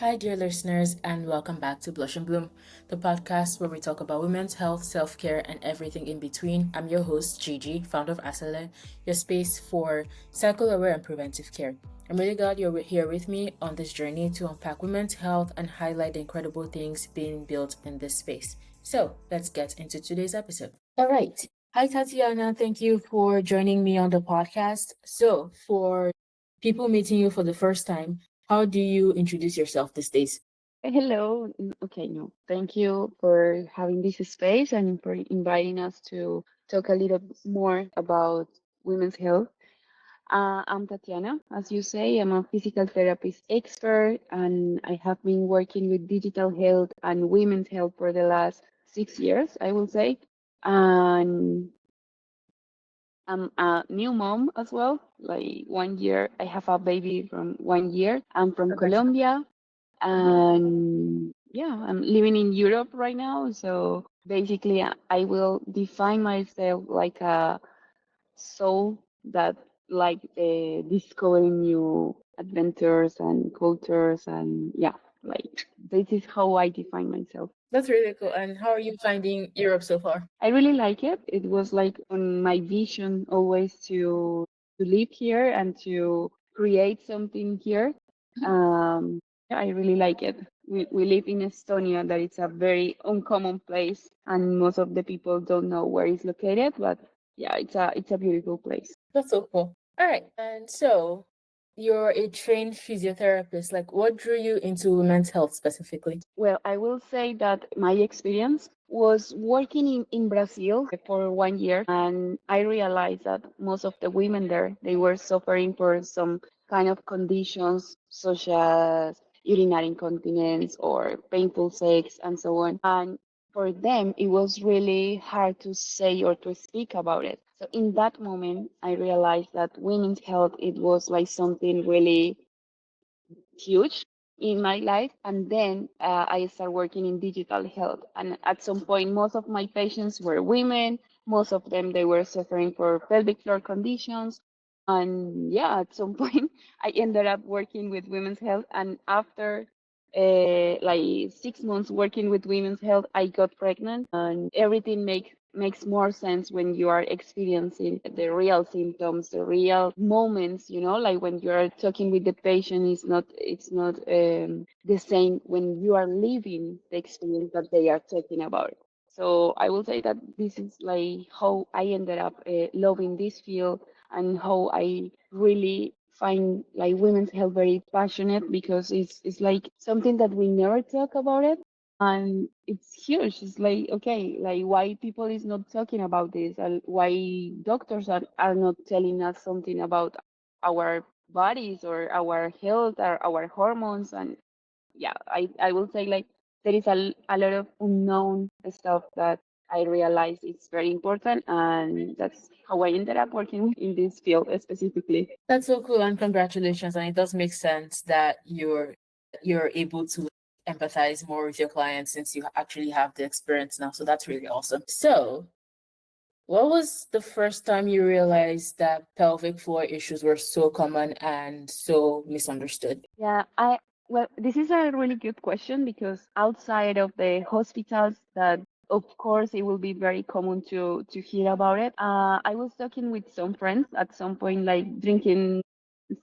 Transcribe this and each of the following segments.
Hi, dear listeners, and welcome back to Blush and Bloom, the podcast where we talk about women's health, self care, and everything in between. I'm your host, Gigi, founder of Asale, your space for cycle aware and preventive care. I'm really glad you're here with me on this journey to unpack women's health and highlight the incredible things being built in this space. So, let's get into today's episode. All right. Hi, Tatiana. Thank you for joining me on the podcast. So, for people meeting you for the first time, how do you introduce yourself these days? Hello. Okay, no. Thank you for having this space and for inviting us to talk a little more about women's health. I'm Tatiana, as you say. I'm a physical therapist expert, and I have been working with digital health and women's health for the last 6 years, I will say. And I'm a new mom as well. Like 1 year, I have a baby from 1 year. I'm from Congratulations. Colombia, and yeah, I'm living in Europe right now. So basically, I will define myself like a soul that like discovering new adventures and cultures, and yeah, like this is how I define myself. That's really cool. And how are you finding Europe so far? I really like it. It was like on my vision always to live here and to create something here. Yeah, I really like it. We live in Estonia, that it's a very uncommon place, and most of the people don't know where it's located. But yeah, it's a beautiful place. That's so cool. All right. And so you're a trained physiotherapist. Like, what drew you into women's health specifically? Well, I will say that my experience was working in Brazil for 1 year, and I realized that most of the women there, they were suffering for some kind of conditions such as urinary incontinence or painful sex and so on. And for them, it was really hard to say or to speak about it. So in that moment, I realized that women's health, it was like something really huge in my life. And then I started working in digital health. And at some point, most of my patients were women. Most of them, they were suffering for pelvic floor conditions. And yeah, at some point, I ended up working with women's health. And after like 6 months working with women's health, I got pregnant, and everything makes more sense when you are experiencing the real symptoms, the real moments, like when you are talking with the patient, it's not the same when you are living the experience that they are talking about. So I will say that this is like how I ended up loving this field, and how I really find like women's health very passionate, because it's like something that we never talk about it, and it's huge. It's like, okay, like why people is not talking about this, and why doctors are not telling us something about our bodies or our health or our hormones. And yeah, I will say like there is a lot of unknown stuff that I realize it's very important, and that's how I ended up working in this field specifically. That's so cool and congratulations. And it does make sense that you're able to empathize more with your clients since you actually have the experience now. So that's really awesome. So what was the first time you realized that pelvic floor issues were so common and so misunderstood? Yeah, well, this is a really good question, because outside of the hospitals, that of course it will be very common to hear about it. I was talking with some friends at some point, like drinking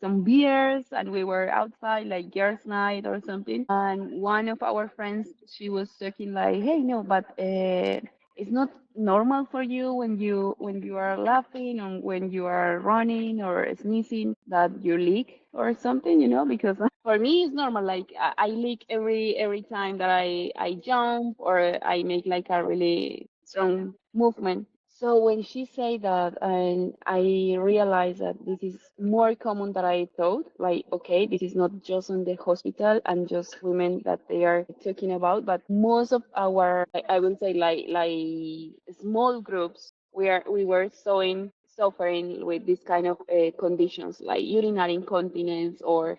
some beers, and we were outside like girls' night or something. And one of our friends, she was talking like, "Hey, no, but it's not normal for you when you are laughing, or when you are running or sneezing, that you leak or something, because for me it's normal. Like I leak every time that I jump or I make like a really strong movement." So when she said that, and I realized that this is more common than I thought. Like, okay, this is not just in the hospital and just women that they are talking about, but most of our, I will say, like small groups, we were suffering with this kind of conditions, like urinary incontinence or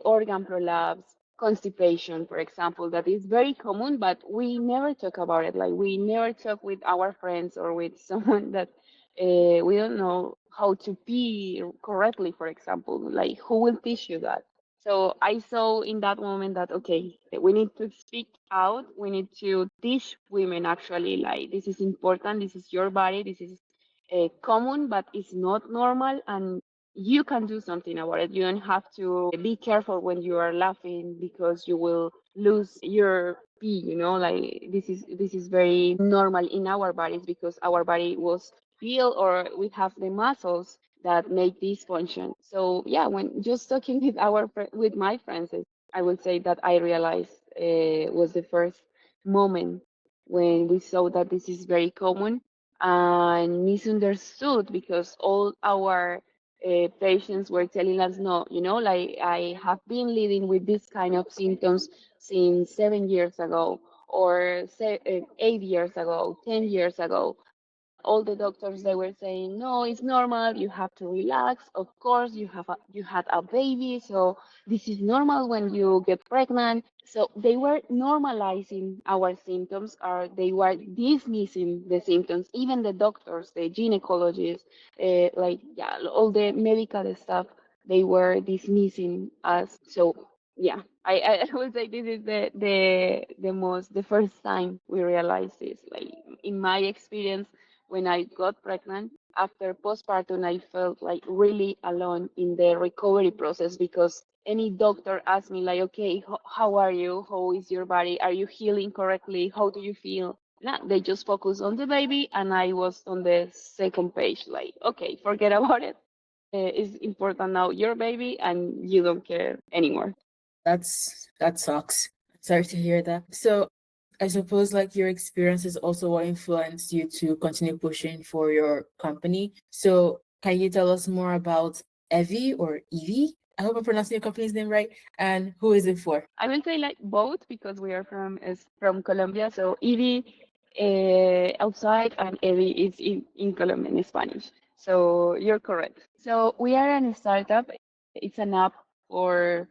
organ prolapse, constipation, for example, that is very common, but we never talk about it. Like we never talk with our friends or with someone that we don't know how to pee correctly, for example. Like who will teach you that? So I saw in that moment that, okay, we need to speak out. We need to teach women actually, like, this is important. This is your body. This is common, but it's not normal. And you can do something about it. You don't have to be careful when you are laughing because you will lose your pee, like this is very normal in our bodies because our body was built, or we have the muscles that make this function. So yeah, when just talking with with my friends, I would say that I realized was the first moment when we saw that this is very common and misunderstood, because all our patients were telling us, no, like, I have been living with this kind of symptoms since 7 years ago, or 8 years ago, 10 years ago. All the doctors, they were saying, no, it's normal, you have to relax. Of course, you had a baby, so this is normal when you get pregnant. So they were normalizing our symptoms, or they were dismissing the symptoms. Even the doctors, the gynecologists, like, yeah, all the medical stuff, they were dismissing us. So yeah, I would say this is the first time we realized this. Like, in my experience, when I got pregnant, after postpartum, I felt like really alone in the recovery process, because any doctor asked me, like, okay, how are you? How is your body? Are you healing correctly? How do you feel? Nah, they just focus on the baby, and I was on the second page, like, okay, forget about it. It's important now, your baby, and you don't care anymore. That sucks. Sorry to hear that. So I suppose like your experience is also what influenced you to continue pushing for your company. So can you tell us more about Evie or Evie? I hope I'm pronouncing your company's name right. And who is it for? I will say like both, because we are from Colombia. So Evie outside, and Evie is in Colombian Spanish. So you're correct. So we are a startup. It's an app for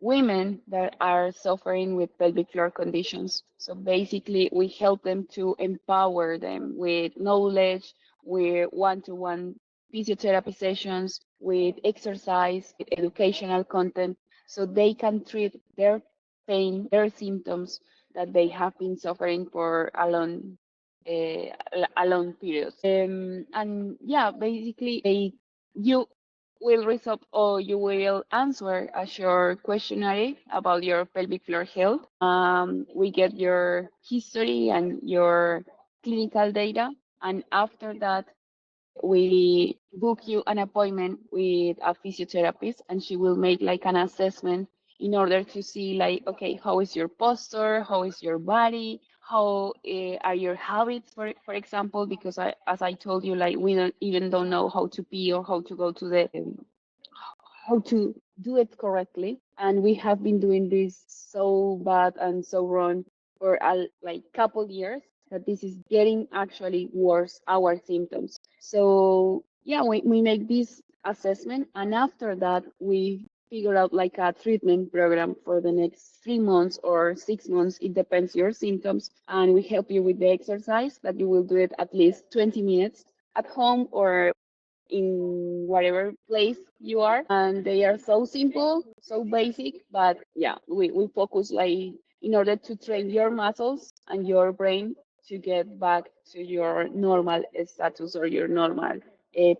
women that are suffering with pelvic floor conditions. So basically, we help them to empower them with knowledge, with one-to-one physiotherapy sessions, with exercise, with educational content, so they can treat their pain, their symptoms that they have been suffering for a long period. And yeah, basically, you will resolve, or you will answer a short questionnaire about your pelvic floor health. We get your history and your clinical data, and after that, we book you an appointment with a physiotherapist, and she will make like an assessment in order to see, like, okay, how is your posture, how is your body, how are your habits, for example, because as I told you, like, we don't know how to pee, or how to go to the how to do it correctly. And we have been doing this so bad and so wrong for a like couple years, that this is getting actually worse, our symptoms. So yeah, we make this assessment, and after that we figure out like a treatment program for the next 3 months or 6 months. It depends your symptoms, and we help you with the exercise that you will do it at least 20 minutes at home or in whatever place you are. And they are so simple, so basic, but yeah, we focus like in order to train your muscles and your brain to get back to your normal status, or your normal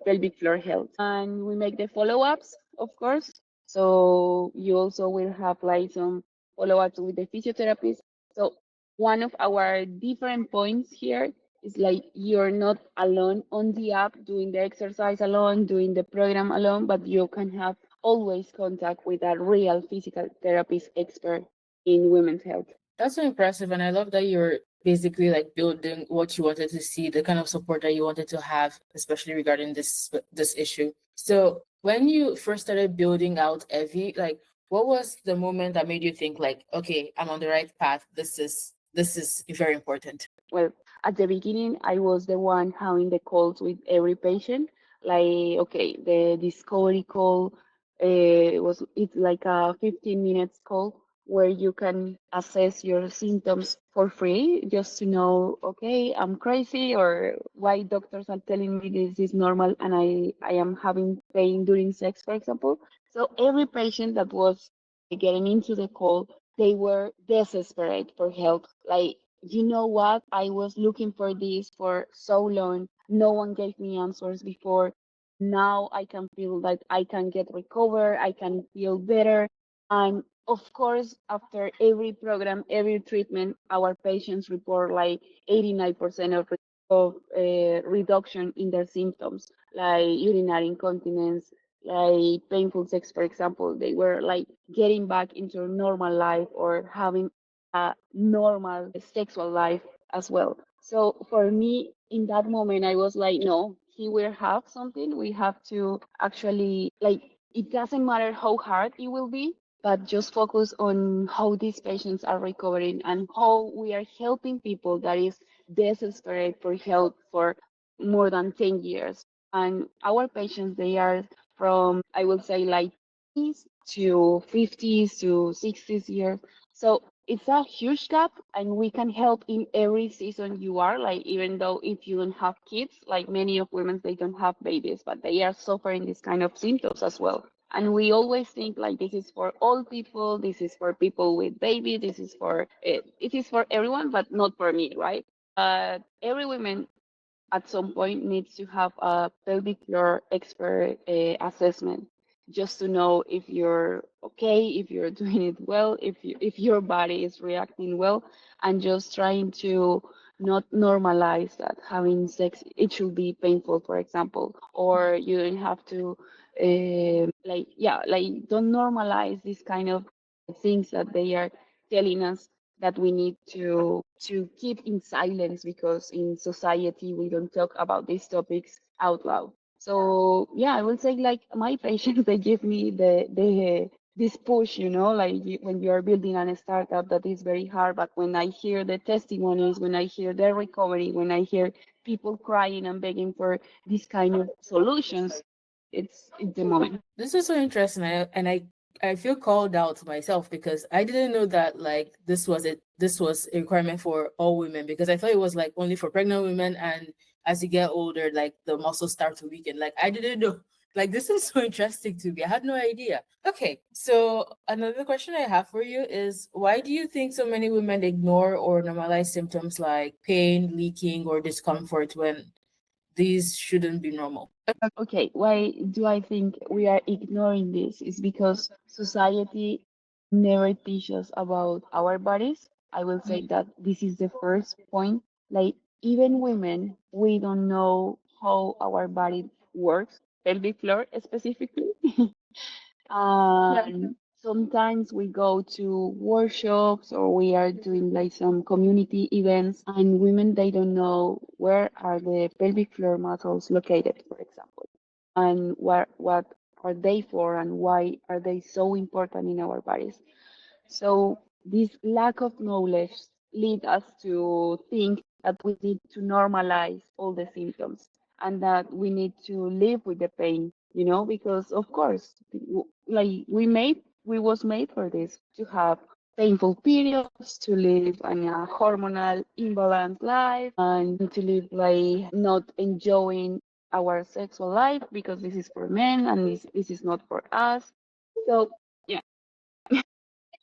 pelvic floor health. And we make the follow-ups, of course. So you also will have like some follow-ups with the physiotherapist. So one of our different points here, it's like you're not alone on the app doing the exercise alone, doing the program alone, but you can have always contact with a real physical therapist expert in women's health. That's so impressive, and I love that you're basically like building what you wanted to see, the kind of support that you wanted to have, especially regarding this issue. So when you first started building out Evie, like what was the moment that made you think like, okay, I'm on the right path. This is very important. Well, at the beginning, I was the one having the calls with every patient. Like, okay, the discovery call it's like a 15 minutes call where you can assess your symptoms for free, just to know, okay, I'm crazy, or why doctors are telling me this is normal, and I am having pain during sex, for example. So every patient that was getting into the call, they were desperate for help. Like, you know what? I was looking for this for so long. No one gave me answers before. Now I can feel that I can get recover. I can feel better. And of course, after every program, every treatment, our patients report like 89% of reduction in their symptoms, like urinary incontinence, like painful sex, for example. They were like getting back into normal life or having a normal sexual life as well. So for me, in that moment, I was like, no, here we have something. We have to actually, like, it doesn't matter how hard it will be, but just focus on how these patients are recovering and how we are helping people that is desperate for help for more than 10 years. And our patients, they are from, I will say, like 20s to 50s to 60s years. So it's a huge gap, and we can help in every season you are. Like, even though if you don't have kids, like many of women, they don't have babies, but they are suffering this kind of symptoms as well. And we always think like this is for all people, this is for people with baby, this is for it is for everyone, but not for me, right? Every woman at some point needs to have a pelvic floor expert assessment just to know if you're okay, if you're doing it well, if your body is reacting well, and just trying to not normalize that having sex it should be painful, for example, or you don't have to like, yeah, like, don't normalize this kind of things that they are telling us that we need to keep in silence because in society we don't talk about these topics out loud. So yeah, I will say like my patients they give me the this push, like when you are building a startup that is very hard. But when I hear the testimonies, when I hear their recovery, when I hear people crying and begging for this kind of solutions, it's the moment. This is so interesting, and I feel called out myself because I didn't know that like this was a requirement for all women, because I thought it was like only for pregnant women, and as you get older, like the muscles start to weaken. Like I didn't know. Like this is so interesting to me. I had no idea. Okay, so another question I have for you is, why do you think so many women ignore or normalize symptoms like pain, leaking, or discomfort when these shouldn't be normal? Okay, why do I think we are ignoring this? Is because society never teaches about our bodies. I will say that this is the first point. Like, even women, we don't know how our body works, pelvic floor specifically. And sometimes we go to workshops or we are doing like some community events, and women they don't know where are the pelvic floor muscles located, for example, and what are they for and why are they so important in our bodies. So this lack of knowledge lead us to think that we need to normalize all the symptoms and that we need to live with the pain, because of course, like we was made for this, to have painful periods, to live in a hormonal imbalance life, and to live like not enjoying our sexual life because this is for men and this is not for us. So yeah.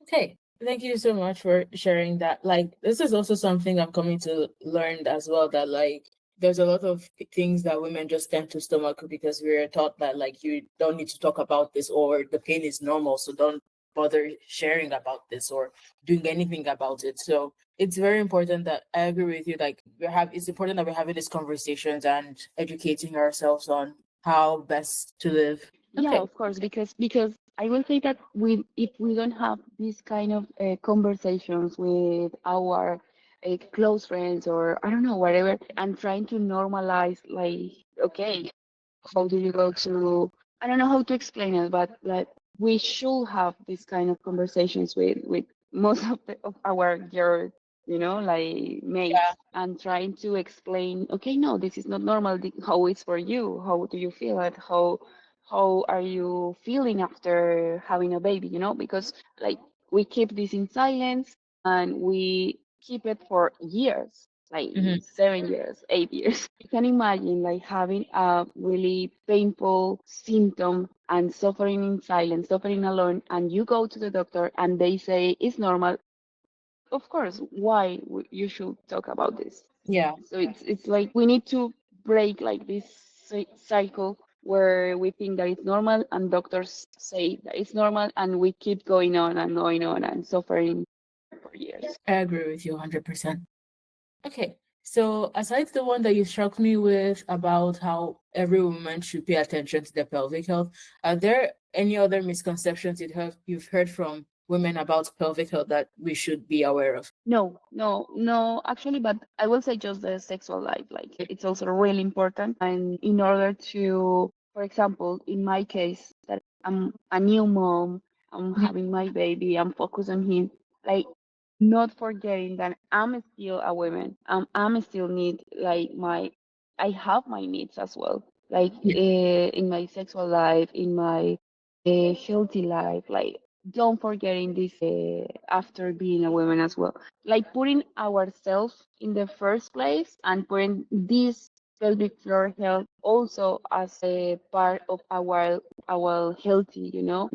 Okay. Thank you so much for sharing that. Like, this is also something I'm coming to learn as well, that like there's a lot of things that women just tend to stomach because we're taught that like you don't need to talk about this, or the pain is normal, so don't bother sharing about this or doing anything about it. So it's very important that I agree with you. Like it's important that we're having these conversations and educating ourselves on how best to live. Yeah, Okay. of course, because I will say that if we don't have these kind of conversations with our close friends or I don't know whatever, and trying to normalize, like, okay, how do you go to, I don't know how to explain it, but like we should have this kind of conversations with most of our girl, like mates, and trying to explain, okay, no, this is not normal. How it's for you? How do you feel it? How are you feeling after having a baby? Because like we keep this in silence and we keep it for years. like Mhm. 7 years, 8 years. You can imagine like having a really painful symptom and suffering in silence, suffering alone, and you go to the doctor and they say it's normal. Of course, why you should talk about this? Yeah, So it's like we need to break like this cycle where we think that it's normal and doctors say that it's normal and we keep going on and suffering for years. I agree with you 100%. Okay, so aside the one that you struck me with about how every woman should pay attention to their pelvic health, are there any other misconceptions you've heard from women about pelvic health that we should be aware of? No, no, no, actually, but I will say just the sexual life. Like it's also really important. And in order to, for example, in my case, that I'm a new mom, I'm Mhm. having my baby, I'm focused on him. Like not forgetting that I'm still a woman. I'm still need like I have my needs as well. Like Yeah. in my sexual life, in my healthy life. Like don't forgetting this after being a woman as well, like putting ourselves in the first place and putting this pelvic floor health also as a part of our healthy,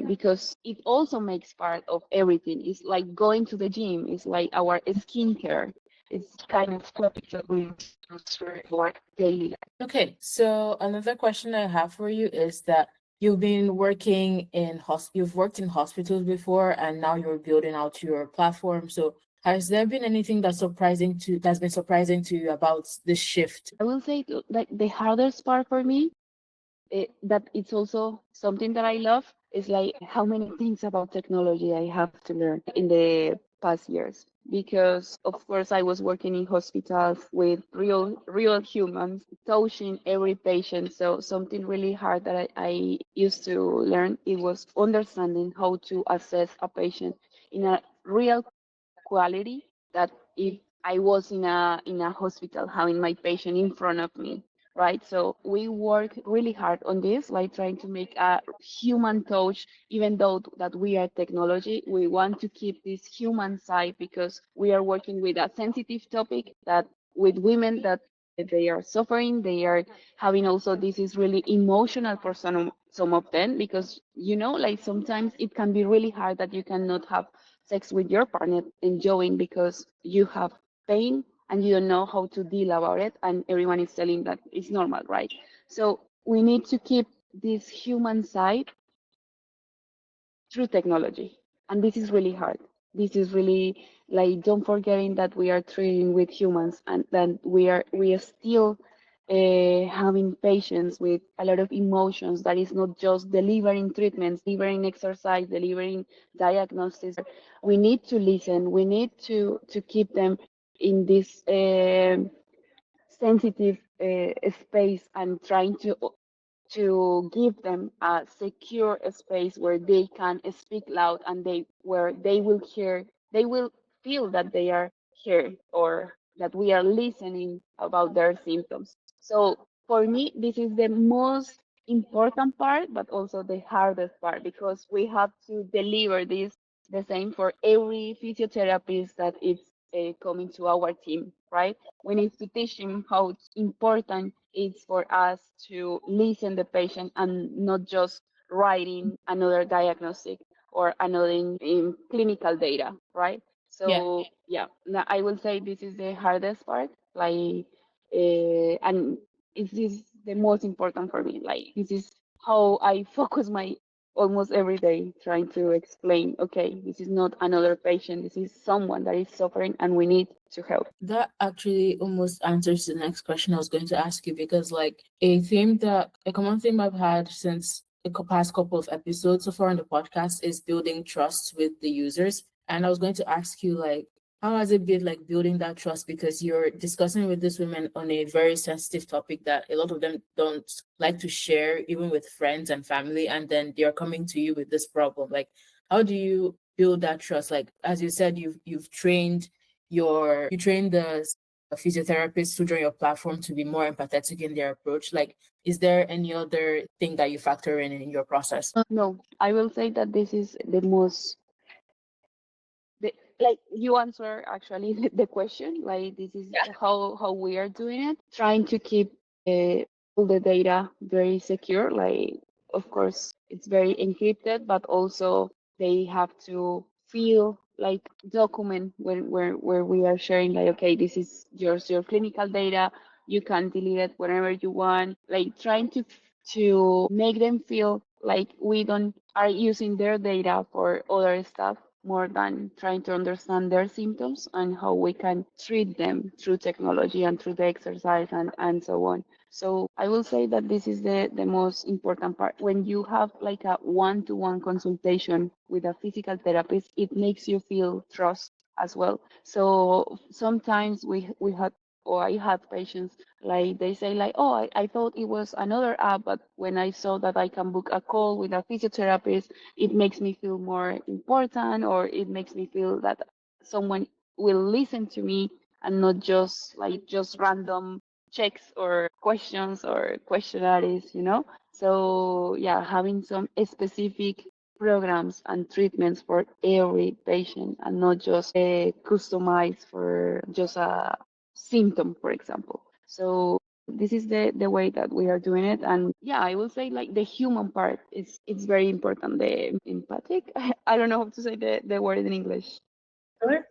because it also makes part of everything. It's like going to the gym. It's like our skincare. It's kind of topic that we transfer our daily life. Okay, so another question I have for you is that you've worked in hospitals before and now you're building out your platform. So has there been anything that's been surprising to you about this shift? I will say like the hardest part for me, that it's also something that I love, is like how many things about technology I have to learn in the past years. Because of course I was working in hospitals with real humans, touching every patient. So something really hard that I used to learn, it was understanding how to assess a patient in a real quality, that if I was in a hospital having my patient in front of me, right? So we work really hard on this, like trying to make a human touch, even though that we are technology, we want to keep this human side because we are working with a sensitive topic that with women that they are suffering, they are having also this is really emotional for some of them, because like sometimes it can be really hard that you cannot have sex with your partner enjoying because you have pain and you don't know how to deal about it, and everyone is telling that it's normal, right? So we need to keep this human side through technology, and this is really hard. This is really like don't forgetting that we are treating with humans and that we are still having patients with a lot of emotions, that is not just delivering treatments, delivering exercise, delivering diagnosis. We need to listen, we need to keep them in this sensitive space, and trying to give them a secure space where they can speak loud, and where they will hear, they will feel that they are heard, or that we are listening about their symptoms. So for me, this is the most important part, but also the hardest part, because we have to deliver this the same for every physiotherapist that is coming to our team, right? We need to teach him how important it's for us to listen the patient and not just writing another diagnostic or another clinical data, right? Yeah. So yeah, I will say this is the hardest part, like, and this is the most important for me. Like this is how I focus my almost every day, trying to explain, okay, this is not another patient, this is someone that is suffering and we need to help. That actually almost answers the next question I was going to ask you because, like, a common theme I've had since the past couple of episodes so far on the podcast is building trust with the users. And I was going to ask you, like, how has it been like building that trust? Because you're discussing with these women on a very sensitive topic that a lot of them don't like to share, even with friends and family. And then they're coming to you with this problem. Like, how do you build that trust? Like, as you said, you've trained you train the physiotherapists who join your platform to be more empathetic in their approach. Like, is there any other thing that you factor in your process? No, I will say that this is the most like you answer actually the question, like this is Yeah. how we are doing it, trying to keep all the data very secure. Like of course it's very encrypted, but also they have to feel like document where we are sharing, like okay, this is your clinical data, you can delete it whenever you want, like trying to make them feel like we don't are using their data for other stuff more than trying to understand their symptoms and how we can treat them through technology and through the exercise and so on. So I will say that this is the most important part. When you have like a one-to-one consultation with a physical therapist, it makes you feel trust as well. So sometimes we had or I had patients like they say like, oh, I thought it was another app, but when I saw that I can book a call with a physiotherapist, it makes me feel more important, or it makes me feel that someone will listen to me and not just like just random checks or questions or questionnaires, you know? So yeah, having some specific programs and treatments for every patient and not just customized for just a symptom, for example. So this is the way that we are doing it. And yeah, I will say like the human part is it's very important. The empathic, I don't know how to say the word in English. Or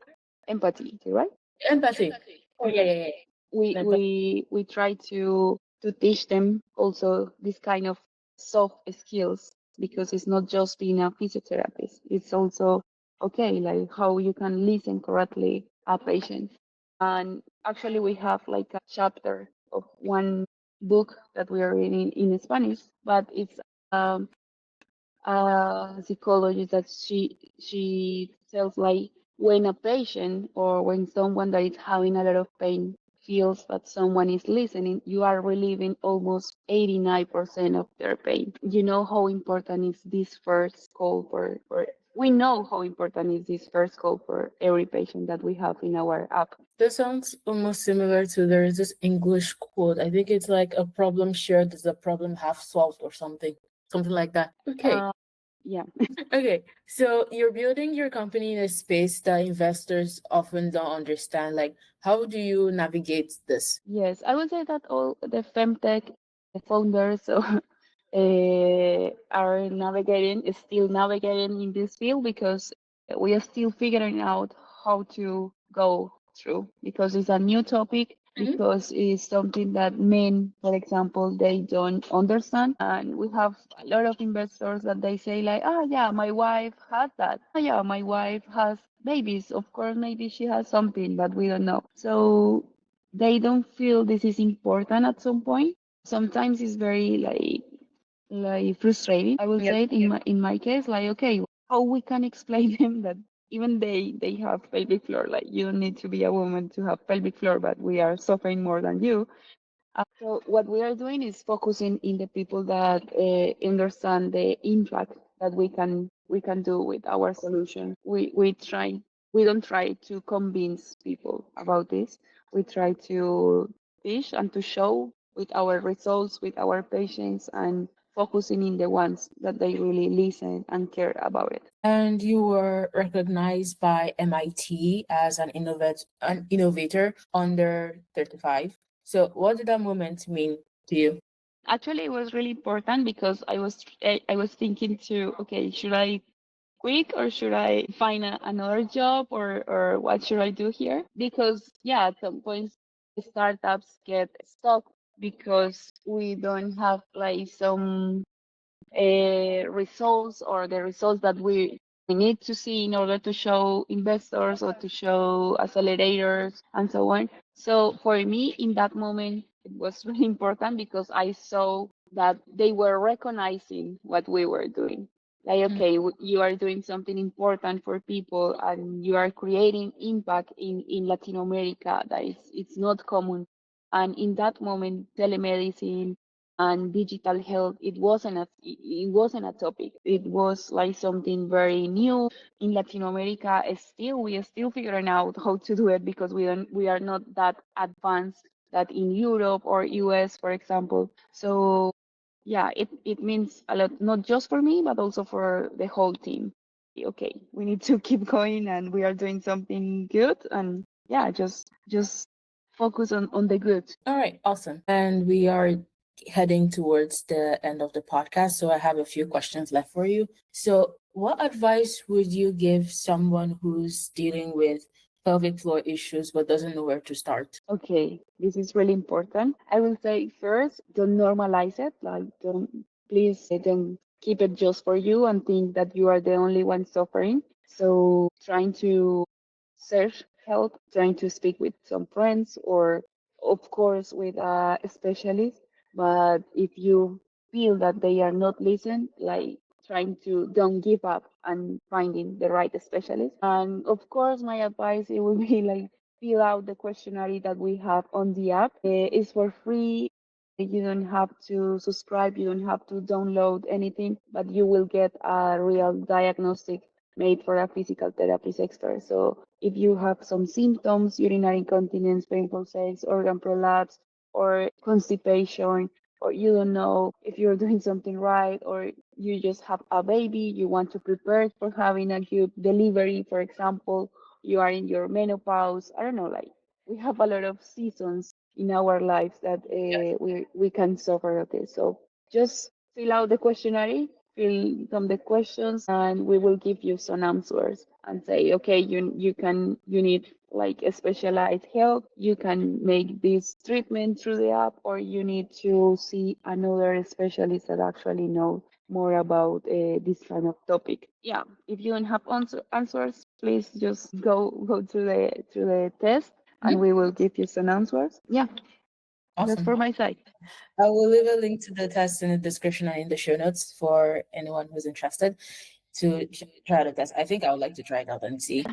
Empathy, right? empathy. Oh yeah, yeah, yeah. we Empathy. we we try to teach them also this kind of soft skills, because it's not just being a physiotherapist, it's also okay like how you can listen correctly a patient. And actually we have like a chapter of one book that we are reading in Spanish, but it's um psychologist that she tells like when a patient or when someone that is having a lot of pain feels that someone is listening, you are relieving almost 89% of their pain. You know how important is this first call for we know how important is this first call for every patient that we have in our app. This sounds almost similar to there's this English quote. I think it's like a problem shared is a problem half solved or something. Something like that. Okay. Uh, yeah. Okay. So you're building your company in a space that investors often don't understand. Like, how do you navigate this? Yes, I would say that all the FemTech founders so, are navigating, is still navigating in this field, because we are still figuring out how to go through, because it's a new topic, Mhm. because it's something that men, for example, they don't understand. And we have a lot of investors that they say like, ah, yeah, my wife has that. Ah, yeah, my wife has babies. Of course, maybe she has something, but we don't know. So they don't feel this is important at some point. Sometimes it's very like frustrating. I will Yep. say it in my case, like okay, how we can explain them that even they have pelvic floor. Like you don't need to be a woman to have pelvic floor, but we are suffering more than you. So what we are doing is focusing in the people that understand the impact that we can do with our solution. We don't try to convince people about this. We try to teach and to show with our results, with our patients, and focusing in the ones that they really listen and care about it. And you were recognized by MIT as an innovator under 35. So what did that moment mean to you? Actually, it was really important because I was thinking to okay, should I quick or should I find another job, or what should I do here? Because yeah, at some point startups get stuck because we don't have like some results, or the results that we need to see in order to show investors or to show accelerators and so on. So for me, in that moment, it was really important because I saw that they were recognizing what we were doing. Like, Mhm. okay, you are doing something important for people and you are creating impact in Latin America that is it's not common. And in that moment, telemedicine and digital health, it wasn't a topic. It was like something very new in Latin America. Still we are still figuring out how to do it, because we are not that advanced that in Europe or US, for example. So yeah, it means a lot, not just for me but also for the whole team. okay, we need to keep going and we are doing something good. And yeah, just focus on the good. All right, awesome. And we are heading towards the end of the podcast, so I have a few questions left for you. So, what advice would you give someone who's dealing with pelvic floor issues but doesn't know where to start? Okay, this is really important. I will say first, don't normalize it. Like, don't keep it just for you and think that you are the only one suffering. So, trying to search help, trying to speak with some friends or, of course, with a specialist. But if you feel that they are not listening, like trying to don't give up and finding the right specialist. And of course, my advice it will be like fill out the questionnaire that we have on the app. It's for free. You don't have to subscribe, you don't have to download anything, but you will get a real diagnostic made for a physical therapist expert. So if you have some symptoms, urinary incontinence, painful sex, organ prolapse, or constipation, or you don't know if you're doing something right, or you just have a baby, you want to prepare for having a good delivery, for example, you are in your menopause. I don't know, like we have a lot of seasons in our lives that we can suffer of this. So just fill out the questionnaire, fill some the questions, and we will give you some answers and say, okay, you need like a specialized help. You can make this treatment through the app, or you need to see another specialist that actually know more about this kind of topic. Yeah, if you don't have answers, please just go through the test, and Mhm. we will give you some answers. Yeah, that's Awesome. for my side. I will leave a link to the test in the description and in the show notes for anyone who's interested to try the test. I think I would like to try it out and see.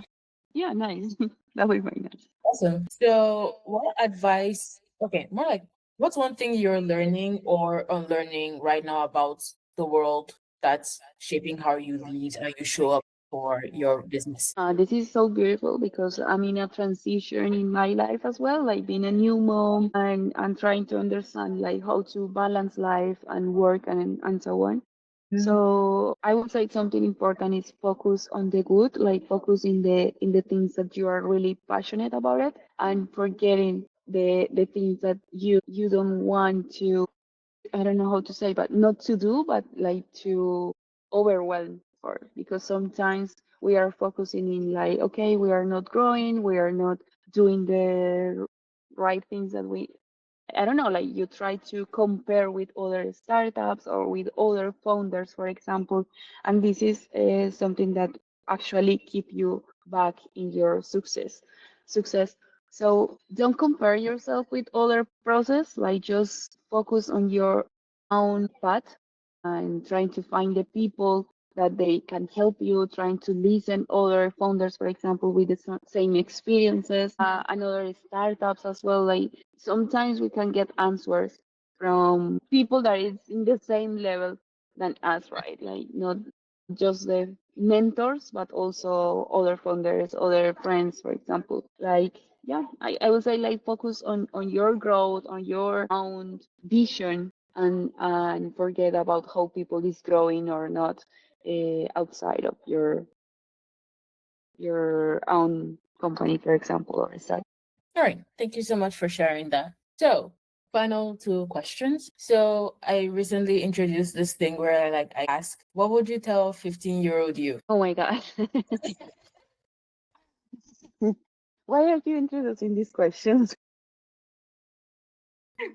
Yeah, nice. That would be very nice. Awesome. So, what advice? Okay, more like what's one thing you're learning or unlearning right now about the world that's shaping how you lead and you show up for your business? This is so beautiful because I'm in a transition in my life as well, like being a new mom and trying to understand like how to balance life and work and so on. Mhm. So I would say something important is focus on the good, like focus in the things that you are really passionate about it, and forgetting the things that you don't want to. I don't know how to say, but not to do, but like to overwhelm for, because sometimes we are focusing in like, okay, we are not growing, we are not doing the right things that we, I don't know, like you try to compare with other startups or with other founders, for example, and this is something that actually keep you back in your success. So don't compare yourself with other process, like just focus on your own path and trying to find the people that they can help you, trying to listen other founders, for example, with the same experiences, and other startups as well. Like sometimes we can get answers from people that is in the same level than us, right? Like not just the mentors, but also other founders, other friends, for example. Like yeah, I would say like focus on your growth, on your own vision, and forget about how people is growing or not outside of your own company, for example, or startup. All right. Thank you so much for sharing that. So, final two questions. So, I recently introduced this thing where I ask, what would you tell 15-year-old you? Oh my God. Why are you introducing these questions?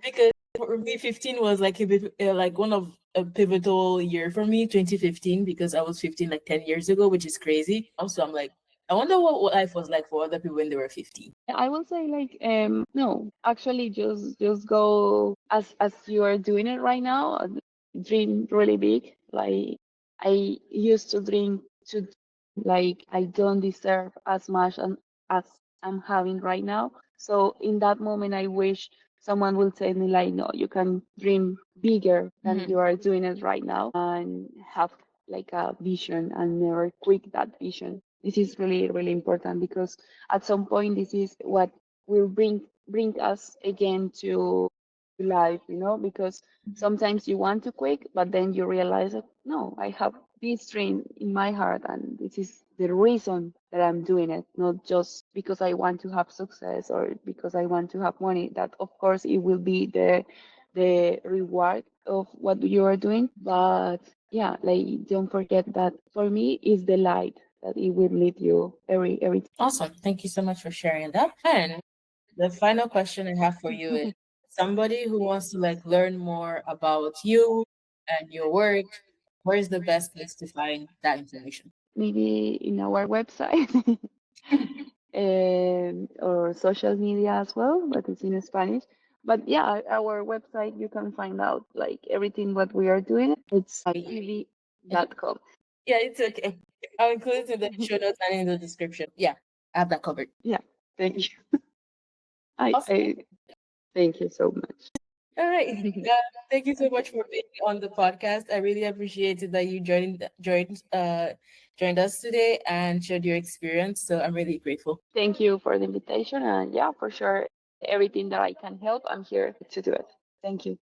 Because for me, 15 was like like one of a pivotal year for me, 2015, because I was 15 like 10 years ago, which is crazy. Also, I'm like, I wonder what life was like for other people when they were 15. I will say like no, actually just go as you are doing it right now. Dream really big. Like I used to dream to like I don't deserve as much as I'm having right now. So in that moment, I wish someone will tell me like, no, you can dream bigger than Mhm. you are doing it right now and have like a vision and never quit that vision. This is really important because at some point this is what will bring us again to life, because sometimes you want to quit, but then you realize that no, I have this dream in my heart, and this is the reason that I'm doing it, not just because I want to have success or because I want to have money. That of course it will be the reward of what you are doing, but yeah, like don't forget that for me is the light that it will lead you every Awesome. Thank you so much for sharing that. And the final question I have for you is somebody who wants to like learn more about you and your work, where is the best place to find that information? maybe in our website or social media as well, but it's in Spanish. But yeah, our website you can find out like everything what we are doing. It's Evie.com. Yeah, it's okay. I'll include it in the show notes and in the description. Yeah, I have that covered. Yeah, thank you. I, Awesome. I thank you so much. All right. Thank you so much for being on the podcast. I really appreciated that you joined us today and shared your experience. So I'm really grateful. Thank you for the invitation, and yeah, for sure, everything that I can help, I'm here to do it. Thank you.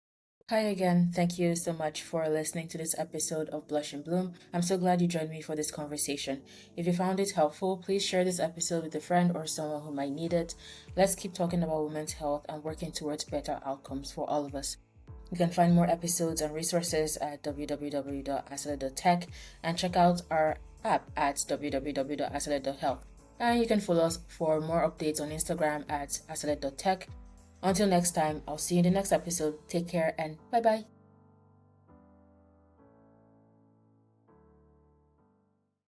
Hi again. Thank you so much for listening to this episode of Blush and Bloom. I'm so glad you joined me for this conversation. If you found it helpful, please share this episode with a friend or someone who might need it. Let's keep talking about women's health and working towards better outcomes for all of us. You can find more episodes and resources at www.acela.tech and check out our app at www.acela.health. And you can follow us for more updates on Instagram at acela.tech. Until next time, I'll see you in the next episode. Take care and bye bye.